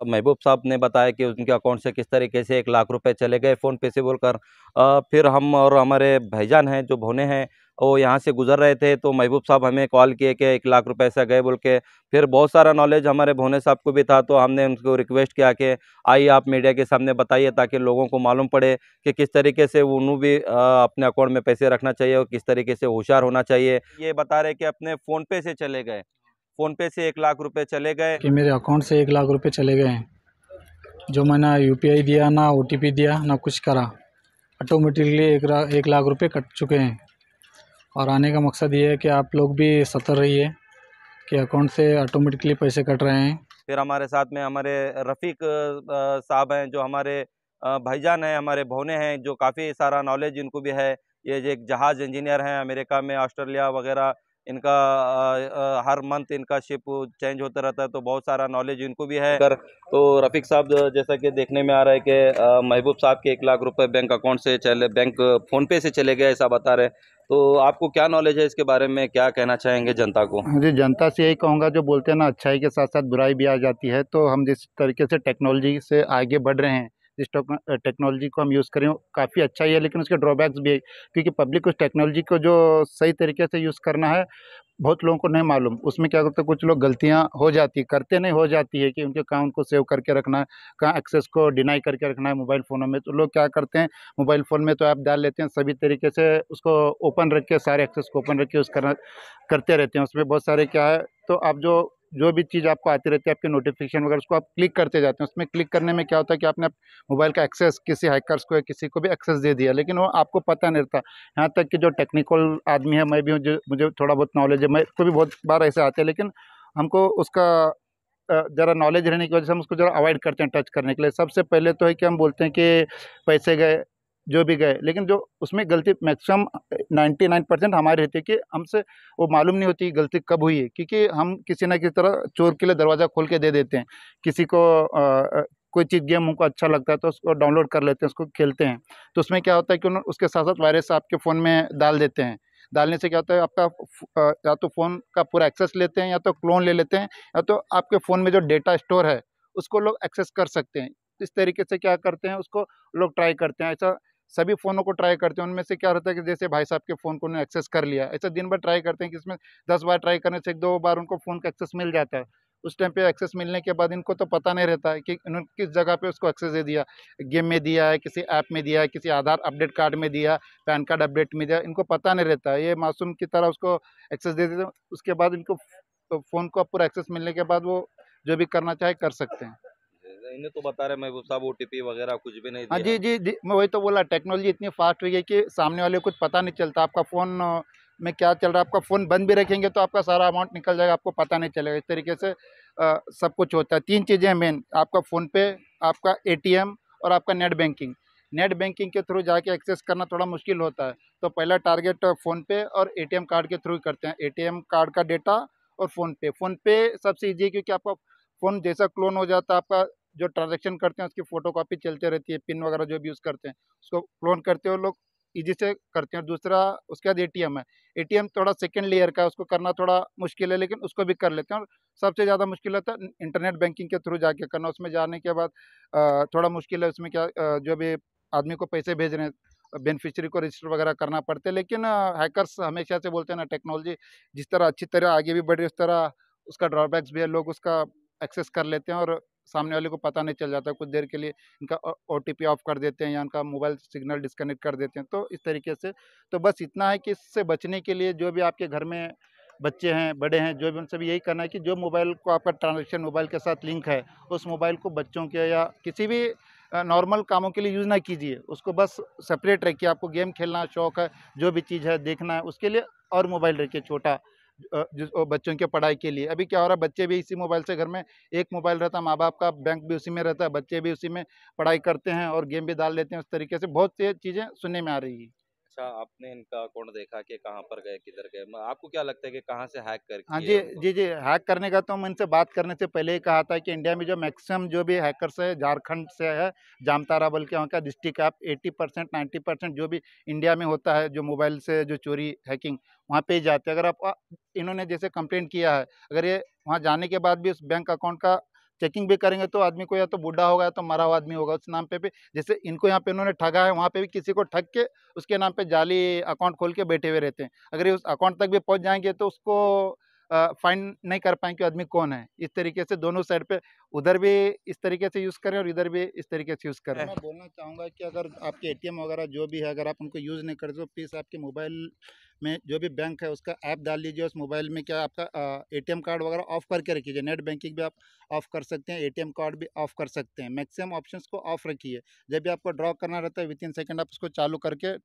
महबूब साहब ने बताया कि उनके अकाउंट से किस तरीके से 1 लाख रुपए चले गए फ़ोन पे से बोलकर। फिर हम और हमारे भाईजान हैं जो भोने हैं, वो यहाँ से गुजर रहे थे, तो महबूब साहब हमें कॉल किए कि 1 लाख रुपए ऐसा गए बोल के। फिर बहुत सारा नॉलेज हमारे भोने साहब को भी था, तो हमने उनको रिक्वेस्ट किया कि आइए आप मीडिया के सामने बताइए, ताकि लोगों को मालूम पड़े कि किस तरीके से उन्हों भी अपने अकाउंट में पैसे रखना चाहिए और किस तरीके से होशियार होना चाहिए। ये बता रहे कि अपने फ़ोन पे से चले गए, फ़ोन पे से 1 लाख रुपए चले गए। कि मेरे अकाउंट से 1 लाख रुपए चले गए हैं। जो मैंने यूपीआई दिया, ना ओटीपी दिया, ना कुछ करा, ऑटोमेटिकली 1 लाख रुपए कट चुके हैं। और आने का मकसद ये है कि आप लोग भी सतर्क रहिए कि अकाउंट से ऑटोमेटिकली पैसे कट रहे हैं। फिर हमारे साथ में हमारे रफ़ीक साहब हैं, जो हमारे भाईजान हैं, हमारे भौने हैं, जो काफ़ी सारा नॉलेज इनको भी है। ये जो एक जहाज़ इंजीनियर हैं, अमेरिका में, ऑस्ट्रेलिया वगैरह, इनका हर मंथ इनका शिप चेंज होता रहता है, तो बहुत सारा नॉलेज इनको भी है। तो रफ़ीक साहब, जैसा कि देखने में आ रहा है कि महबूब साहब के 1 लाख रुपए बैंक अकाउंट से चले, बैंक फ़ोन पे से चले गए, ऐसा बता रहे हैं। तो आपको क्या नॉलेज है इसके बारे में, क्या कहना चाहेंगे जनता को? जी, जनता से यही कहूँगा, जो बोलते हैं ना, अच्छाई के साथ साथ बुराई भी आ जाती है। तो हम जिस तरीके से टेक्नोलॉजी से आगे बढ़ रहे हैं, जिस टेक्नोलॉजी को हम यूज़ करें, वो काफ़ी अच्छा ही है, लेकिन उसके ड्रॉबैक्स भी है, क्योंकि पब्लिक उस टेक्नोलॉजी को जो सही तरीके से यूज़ करना है, बहुत लोगों को नहीं मालूम। उसमें क्या करते हैं, कुछ लोग गलतियाँ हो जाती है, करते नहीं, हो जाती है, कि उनके अकाउंट को सेव करके रखना है, कहाँ एक्सेस को डिनाई करके रखना है मोबाइल फ़ोनों में। तो लोग क्या करते हैं, मोबाइल फ़ोन में तो ऐप डाल लेते हैं, सभी तरीके से उसको ओपन रख के, सारे एक्सेस को ओपन रख के यूज़ करना करते रहते हैं। उसमें बहुत सारे क्या है, तो आप जो जो भी चीज़ आपको आती रहती है, आपके नोटिफिकेशन वगैरह, उसको आप क्लिक करते जाते हैं। उसमें क्लिक करने में क्या होता है कि आपने मोबाइल का एक्सेस किसी हैकर्स को या किसी को भी एक्सेस दे दिया, लेकिन वो आपको पता नहीं रहता। यहाँ तक कि जो टेक्निकल आदमी है, मैं भी हूँ, जो मुझे थोड़ा बहुत नॉलेज है, मैं को भी बहुत बार ऐसे आते हैं, लेकिन हमको उसका ज़रा नॉलेज रहने की वजह से हम उसको ज़रा अवॉइड करते हैं टच करने के लिए। सबसे पहले तो है कि हम बोलते हैं कि पैसे गए, जो भी गए, लेकिन जो उसमें गलती मैक्सिमम 99% हमारी रहती है, कि हमसे वो मालूम नहीं होती कि गलती कब हुई है, क्योंकि हम किसी ना किसी तरह चोर के लिए दरवाज़ा खोल के दे देते हैं। किसी को कोई चीज़, गेम हमको अच्छा लगता है तो उसको डाउनलोड कर लेते हैं, उसको खेलते हैं। तो उसमें क्या होता है कि उसके साथ साथ वायरस आपके फ़ोन में डाल देते हैं। डालने से क्या होता है, आपका या तो फ़ोन का पूरा एक्सेस लेते हैं, या तो क्लोन ले लेते हैं, या तो आपके फ़ोन में जो डेटा स्टोर है, उसको लोग एक्सेस कर सकते हैं। इस तरीके से क्या करते हैं, उसको लोग ट्राई करते हैं। ऐसा सभी फ़ोनों को ट्राई करते हैं। उनमें से क्या रहता है कि जैसे भाई साहब के फ़ोन को उन्होंने एक्सेस कर लिया, ऐसा दिन भर ट्राई करते हैं कि इसमें 10 बार ट्राई करने से 1-2 बार उनको फ़ोन का एक्सेस मिल जाता है। उस टाइम पे एक्सेस मिलने के बाद इनको तो पता नहीं रहता है कि इन्होंने किस जगह पे उसको एक्सेस दे दिया। गेम में दिया है, किसी ऐप में दिया है, किसी आधार अपडेट कार्ड में दिया, पैन कार्ड अपडेट में दिया, इनको पता नहीं रहता है। ये मासूम की तरह उसको एक्सेस दे देते हैं। उसके बाद इनको फ़ोन को पूरा एक्सेस मिलने के बाद वो जो भी करना चाहे कर सकते हैं। इन्हें तो बता रहे महबूब साहब, ओटीपी वगैरह कुछ भी नहीं हाँ दिया। जी, जी, जी, मैं वही तो बोला, टेक्नोलॉजी इतनी फ़ास्ट हो गई है कि सामने वाले को कुछ पता नहीं चलता। आपका फ़ोन में क्या चल रहा है, आपका फ़ोन बंद भी रखेंगे तो आपका सारा अमाउंट निकल जाएगा, आपको पता नहीं चलेगा। इस तरीके से सब कुछ होता है। 3 चीज़ें हैं मेन, आपका फ़ोन पे, आपका एटीएम और आपका नेट बैंकिंग। नेट बैंकिंग के थ्रू जाके एक्सेस करना थोड़ा मुश्किल होता है, तो पहला टारगेट फ़ोन पे और एटीएम कार्ड के थ्रू ही करते हैं। एटीएम कार्ड का डेटा और फ़ोन पे। फ़ोन पे सबसे ईज़ी है, क्योंकि आपका फ़ोन जैसा क्लोन हो जाता है, आपका जो ट्रांज़ैक्शन करते हैं उसकी फ़ोटोकॉपी चलती रहती है, पिन वगैरह जो भी यूज़ करते हैं, उसको क्लोन करते हो लोग, ईज़ी से करते हैं। दूसरा, उसके बाद एटीएम है। एटीएम थोड़ा सेकंड लेयर का है, उसको करना थोड़ा मुश्किल है, लेकिन उसको भी कर लेते हैं। और सबसे ज़्यादा मुश्किल होता है इंटरनेट बैंकिंग के थ्रू जाके करना। उसमें जाने के बाद थोड़ा मुश्किल है। उसमें क्या, जो भी आदमी को पैसे भेज रहे हैं, बेनिफिशियरी को रजिस्टर वगैरह करना पड़ता है। लेकिन हैकर्स हमेशा से बोलते हैं ना, टेक्नोलॉजी जिस तरह अच्छी तरह आगे भी बढ़ रही है, उस तरह उसका ड्रॉबैक्स भी है। लोग उसका एक्सेस कर लेते हैं और सामने वाले को पता नहीं चल जाता। कुछ देर के लिए इनका ओटीपी ऑफ कर देते हैं, या इनका मोबाइल सिग्नल डिस्कनेक्ट कर देते हैं। तो इस तरीके से, तो बस इतना है कि इससे बचने के लिए जो भी आपके घर में बच्चे हैं, बड़े हैं, जो भी, उनसे भी यही करना है कि जो मोबाइल को आपका ट्रांजैक्शन मोबाइल के साथ लिंक है, उस मोबाइल को बच्चों के या किसी भी नॉर्मल कामों के लिए यूज़ ना कीजिए। उसको बस सेपरेट रखिए। आपको गेम खेलना शौक है, जो भी चीज़ है देखना है, उसके लिए और मोबाइल रखिए छोटा, बच्चों के पढ़ाई के लिए। अभी क्या हो रहा है, बच्चे भी इसी मोबाइल से, घर में एक मोबाइल रहता है, माँ-बाप का बैंक भी उसी में रहता है, बच्चे भी उसी में पढ़ाई करते हैं और गेम भी डाल लेते हैं। उस तरीके से बहुत सी चीज़ें सुनने में आ रही है। अच्छा, आपने इनका अकाउंट देखा कि कहाँ पर गए, किधर गए? आपको क्या लगता है कि कहाँ से हैक कर हाँ किए जी, उनको? जी, जी। हैक करने का तो मैं इनसे बात करने से पहले ही कहा था कि इंडिया में जो मैक्सिमम जो भी हैकर्स है, झारखंड से है, जामताड़ा बोल के वहाँ का डिस्ट्रिक्ट है। आप 80% 90% जो भी इंडिया में होता है, जो मोबाइल से जो चोरी, हैकिंग, वहाँ पे ही जाते हैं। अगर आप इन्होंने जैसे कंप्लेंट किया है, अगर ये वहाँ जाने के बाद भी उस बैंक अकाउंट का चेकिंग भी करेंगे तो आदमी को या तो बूढ़ा होगा या तो मरा हुआ आदमी होगा उस नाम पे भी। जैसे इनको यहाँ पे इन्होंने ठगा है, वहाँ पे भी किसी को ठग के उसके नाम पे जाली अकाउंट खोल के बैठे हुए रहते हैं। अगर ये उस अकाउंट तक भी पहुँच जाएंगे तो उसको फाइंड नहीं कर पाएंगे कि आदमी कौन है। इस तरीके से दोनों साइड पे, उधर भी इस तरीके से यूज़ करें और इधर भी इस तरीके से यूज़ करें। मैं बोलना चाहूँगा कि अगर आपके एटीएम वगैरह जो भी है, अगर आप उनको यूज़ नहीं करते तो प्लीज़ आपके मोबाइल में जो भी बैंक है उसका ऐप डाल लीजिए। उस मोबाइल में क्या आपका एटीएम कार्ड वगैरह ऑफ करके रखिए। नेट बैंकिंग भी आप ऑफ कर सकते हैं, एटीएम कार्ड भी ऑफ कर सकते हैं। मैक्सिमम ऑप्शंस को ऑफ रखिए। जब भी आपको ड्रॉ करना रहता है विथिन सेकंड आप उसको चालू करके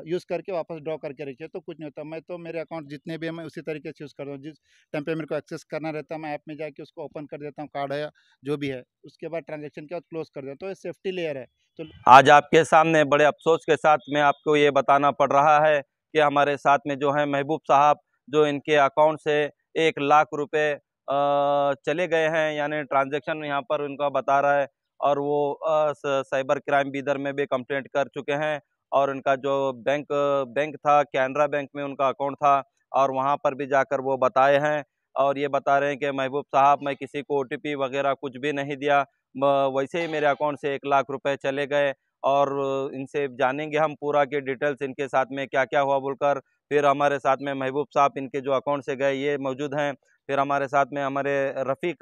यूज़ करके वापस ड्रॉ करके रखिए, तो कुछ नहीं होता। मैं तो मेरे अकाउंट जितने भी हैं मैं उसी तरीके से यूज़ करता हूँ। जिस टाइम पे मेरे को एक्सेस करना रहता है मैं ऐप में जाके उसको ओपन कर देता हूँ, कार्ड है या जो भी है, उसके बाद ट्रांजेक्शन के बाद क्लोज कर देता हूँ। तो ये सेफ्टी लेयर है। तो आज आपके सामने बड़े अफसोस के साथ मैं आपको ये बताना पड़ रहा है कि हमारे साथ में जो है महबूब साहब, जो इनके अकाउंट से 1 लाख रुपए चले गए हैं, यानी ट्रांजैक्शन यहाँ पर उनका बता रहा है। और वो साइबर क्राइम बीदर में भी कंप्लेंट कर चुके हैं। और उनका जो बैंक था, कैनरा बैंक में उनका अकाउंट था, और वहाँ पर भी जाकर वो बताए हैं। और ये बता रहे हैं कि महबूब साहब, मैं किसी को ओटीपी वगैरह कुछ भी नहीं दिया, वैसे ही मेरे अकाउंट से 1 लाख रुपए चले गए। और इनसे जानेंगे हम पूरा की डिटेल्स, इनके साथ में क्या क्या हुआ बोलकर। फिर हमारे साथ में महबूब साहब, इनके जो अकाउंट से गए, ये मौजूद हैं। फिर हमारे साथ में हमारे रफ़ीक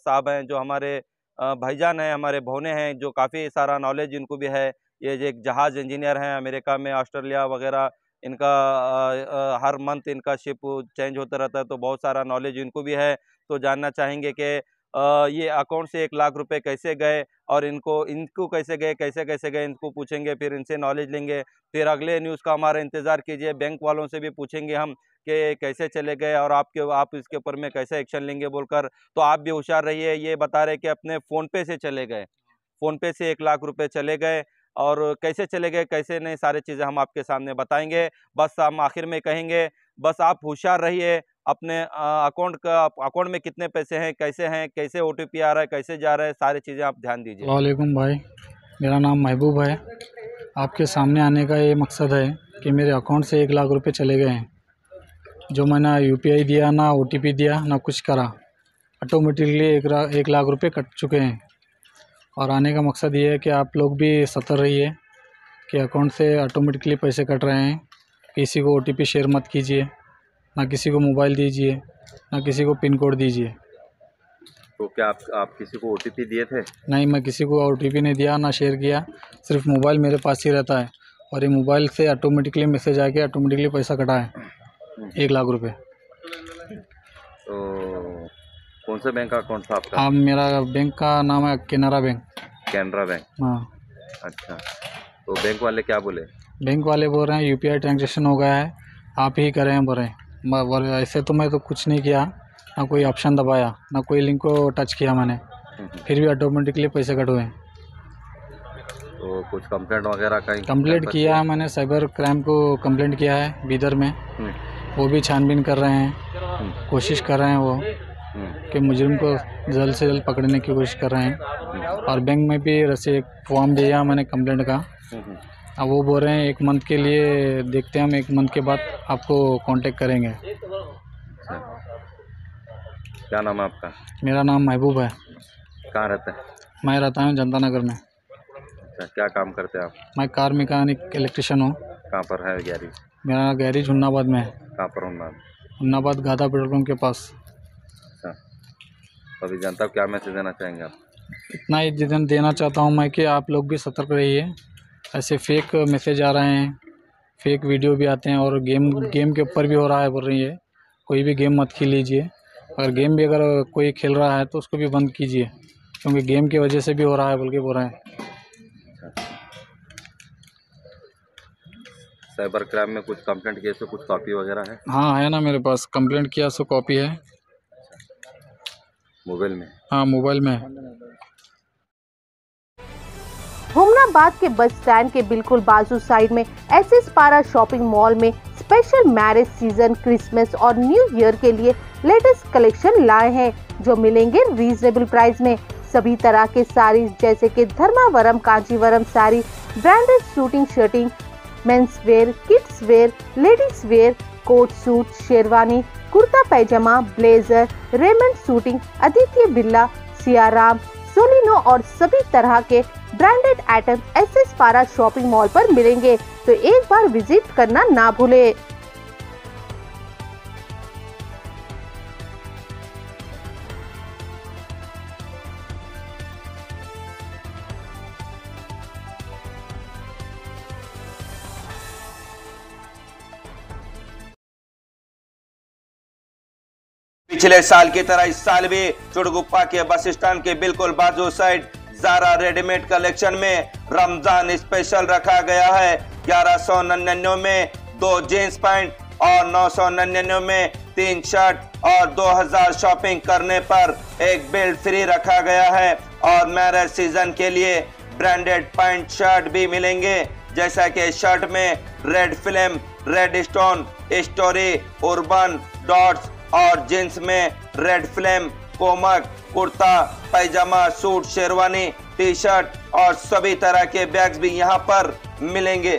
साहब हैं, जो हमारे भाईजान हैं, हमारे भौने हैं, जो काफ़ी सारा नॉलेज इनको भी है। ये जो एक जहाज़ इंजीनियर हैं, अमेरिका में, ऑस्ट्रेलिया वगैरह, इनका हर मंथ इनका शिप चेंज होता रहता है, तो बहुत सारा नॉलेज इनको भी है। तो जानना चाहेंगे कि ये अकाउंट से 1 लाख रुपए कैसे गए, और इनको कैसे गए, इनको पूछेंगे, फिर इनसे नॉलेज लेंगे। फिर अगले न्यूज़ का हमारा इंतज़ार कीजिए। बैंक वालों से भी पूछेंगे हम कि कैसे चले गए और आप इसके ऊपर में कैसे एक्शन लेंगे बोलकर। तो आप भी होशियार रहिए। ये बता रहे कि अपने फ़ोनपे से चले गए, फ़ोनपे से 1 लाख रुपए चले गए, और कैसे चले गए, कैसे नहीं, सारी चीज़ें हम आपके सामने बताएँगे। बस हम आखिर में कहेंगे, बस आप होशियार रहिए। अपने अकाउंट में कितने पैसे हैं, कैसे ओटीपी आ रहा है, कैसे जा रहा है, सारी चीज़ें आप ध्यान दीजिए। अस्सलाम वालेकुम भाई, मेरा नाम महबूब है। आपके सामने आने का ये मकसद है कि मेरे अकाउंट से 1 लाख रुपए चले गए हैं। जो मैंने यूपीआई दिया, ना ओटीपी दिया, ना कुछ करा, ऑटोमेटिकली 1 लाख रुपए कट चुके हैं। और आने का मकसद ये है कि आप लोग भी सतर्क रहिए कि अकाउंट से ऑटोमेटिकली पैसे कट रहे हैं। किसी को ओटीपी शेयर मत कीजिए, ना किसी को मोबाइल दीजिए, ना किसी को पिन कोड दीजिए। तो क्या आप किसी को ओटीपी दिए थे? नहीं, मैं किसी को ओटीपी नहीं दिया, ना शेयर किया। सिर्फ मोबाइल मेरे पास ही रहता है, और ये मोबाइल से ऑटोमेटिकली मैसेज आके ऑटोमेटिकली पैसा कटा है 1 लाख रुपए। तो कौन से बैंक का अकाउंट था आपका? हाँ, मेरा बैंक का नाम है कैनरा बैंक। कैनरा बैंक। हाँ। अच्छा, तो बैंक वाले क्या बोले? बैंक वाले बोल रहे हैं यूपीआई ट्रांजेक्शन हो गया है, आप ही करें बोल रहे हैं। ऐसे तो मैं तो कुछ नहीं किया, ना कोई ऑप्शन दबाया, ना कोई लिंक को टच किया मैंने, फिर भी ऑटोमेटिकली पैसे कट हुए। तो कुछ कंप्लेंट वगैरह का कंप्लेंट किया है मैंने, साइबर क्राइम को कंप्लेंट किया है बीदर में। वो भी छानबीन कर रहे हैं, कोशिश कर रहे हैं वो कि मुजरिम को जल्द से जल्द पकड़ने की कोशिश कर रहे हैं। और बैंक में भी एक फॉर्म दिया मैंने कंप्लेंट का। अब वो बोल रहे हैं 1 मंथ के लिए देखते हैं, हम 1 मंथ के बाद आपको कांटेक्ट करेंगे। क्या नाम है आपका? मेरा नाम महबूब है। कहाँ रहते हैं? मैं रहता हूँ जनता नगर में। अच्छा, क्या काम करते हैं आप? मैं कार मैकेनिक इलेक्ट्रिशियन हूँ। कहाँ पर है गैरेज? मेरा गैरेज हुन्नाबाद में है। कहाँ पर हूँ? हुन्नाबाद गाधा पेट्रोल पंप के पास। अच्छा, तो अभी जनता को क्या मैसेज देना चाहेंगे आप? इतना ही देना चाहता हूँ मैं कि आप लोग भी सतर्क रहिए। ऐसे फेक मैसेज आ रहे हैं, फेक वीडियो भी आते हैं, और गेम के ऊपर भी हो रहा है। बोल रही है कोई भी गेम मत खेल लीजिए, अगर गेम भी अगर कोई खेल रहा है तो उसको भी बंद कीजिए, क्योंकि गेम की वजह से भी हो रहा है बोल के बोल रहे हैं। साइबर क्राइम में कुछ कंप्लेंट किए, कुछ कॉपी वगैरह है? हाँ, है ना, मेरे पास कंप्लेंट किया सो कॉपी है मोबाइल में। हाँ, मोबाइल में। हुमनाबाद के बस स्टैंड के बिल्कुल बाजू साइड में एसएस पारा शॉपिंग मॉल में स्पेशल मैरिज सीजन, क्रिसमस और न्यू ईयर के लिए लेटेस्ट कलेक्शन लाए हैं, जो मिलेंगे रीजनेबल प्राइस में। सभी तरह के साड़ीज जैसे कि Dharmavaram, Kanchivaram sari, branded shooting shirting, men's wear, kids wear, ladies wear, coat suit, sherwani, kurta pyjama, blazer, Raymond shooting, Aditya Birla, Siyaram, Solino और सभी तरह के branded item SS Para shopping mall पर मिलेंगे, तो एक बार विजिट करना ना भूले। पिछले साल की तरह इस साल भी चुड़गुप्पा के बस स्टैंड के बिल्कुल बाजू साइड ज़ारा रेडीमेड कलेक्शन में रमजान स्पेशल रखा गया है। 1199 में 2 जींस पैंट और 999 में 3 शर्ट और 2000 शॉपिंग करने पर एक बेल्ट फ्री रखा गया है। और मैरिज सीजन के लिए ब्रांडेड पैंट शर्ट भी मिलेंगे, जैसा कि शर्ट में red film, red stone, story, urban, dots और जींस में रेड फ्लेम, कोमक, कुर्ता, पैजामा, सूट, शेरवानी, टी शर्ट और सभी तरह के बैग्स भी यहाँ पर मिलेंगे।